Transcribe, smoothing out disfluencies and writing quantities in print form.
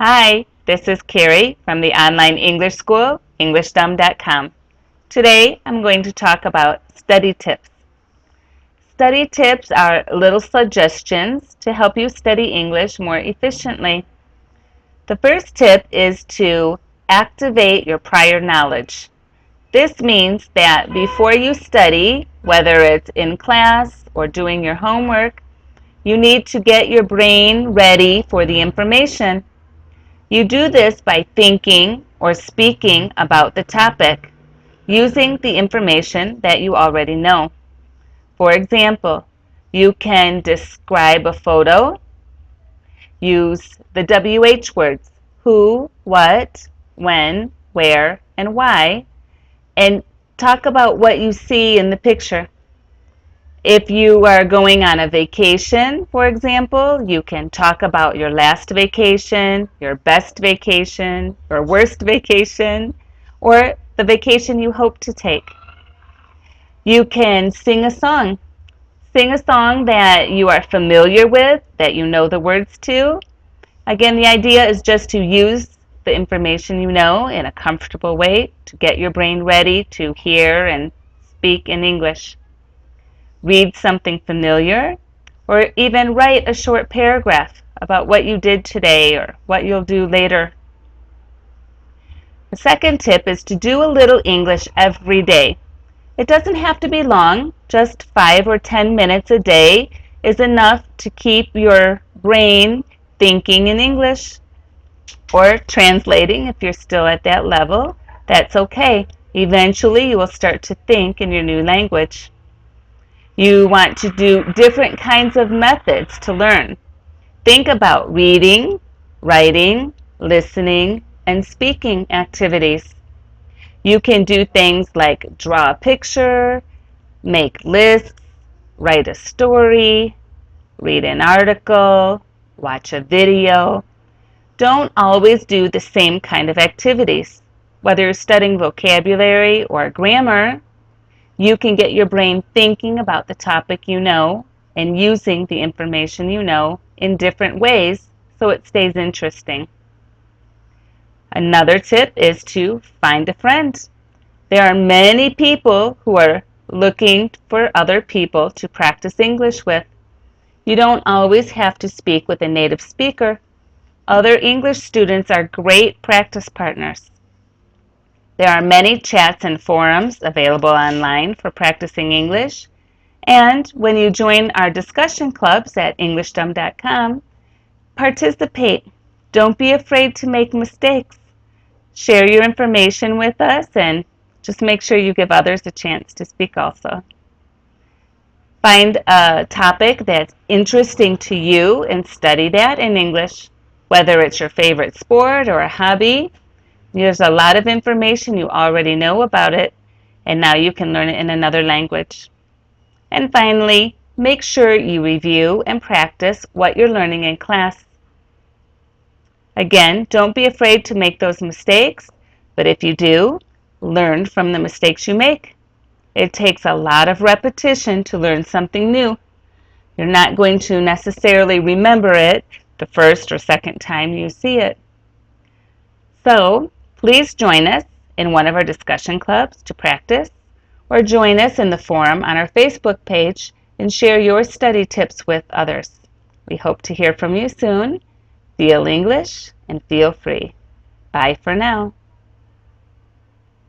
Hi, this is Carrie from the online English school, EnglishDom.com. Today I'm going to talk about study tips. Study tips are little suggestions to help you study English more efficiently. The first tip is to activate your prior knowledge. This means that before you study, whether it's in class or doing your homework, you need to get your brain ready for the information. You do this by thinking or speaking about the topic, using the information that you already know. For example, you can describe a photo, use the WH words, who, what, when, where, and why, and talk about what you see in the picture. If you are going on a vacation, for example, you can talk about your last vacation, your best vacation, your worst vacation, or the vacation you hope to take. You can sing a song. Sing a song that you are familiar with, that you know the words to. Again, the idea is just to use the information you know in a comfortable way to get your brain ready to hear and speak in English. Read something familiar, or even write a short paragraph about what you did today or what you'll do later. The second tip is to do a little English every day. It doesn't have to be long, just 5 or 10 minutes a day is enough to keep your brain thinking in English or translating if you're still at that level. That's okay. Eventually you will start to think in your new language. You want to do different kinds of methods to learn. Think about reading, writing, listening, and speaking activities. You can do things like draw a picture, make lists, write a story, read an article, watch a video. Don't always do the same kind of activities. Whether you're studying vocabulary or grammar, you can get your brain thinking about the topic you know and using the information you know in different ways so it stays interesting. Another tip is to find a friend. There are many people who are looking for other people to practice English with. You don't always have to speak with a native speaker. Other English students are great practice partners. There are many chats and forums available online for practicing English, and when you join our discussion clubs at EnglishDom.com, participate. Don't be afraid to make mistakes. Share your information with us and just make sure you give others a chance to speak also. Find a topic that's interesting to you and study that in English, whether it's your favorite sport or a hobby. There's a lot of information you already know about it, and now you can learn it in another language. And finally, make sure you review and practice what you're learning in class. Again, don't be afraid to make those mistakes, but if you do, learn from the mistakes you make. It takes a lot of repetition to learn something new. You're not going to necessarily remember it the first or second time you see it. So, please join us in one of our discussion clubs to practice, or join us in the forum on our Facebook page and share your study tips with others. We hope to hear from you soon. Feel English and feel free. Bye for now.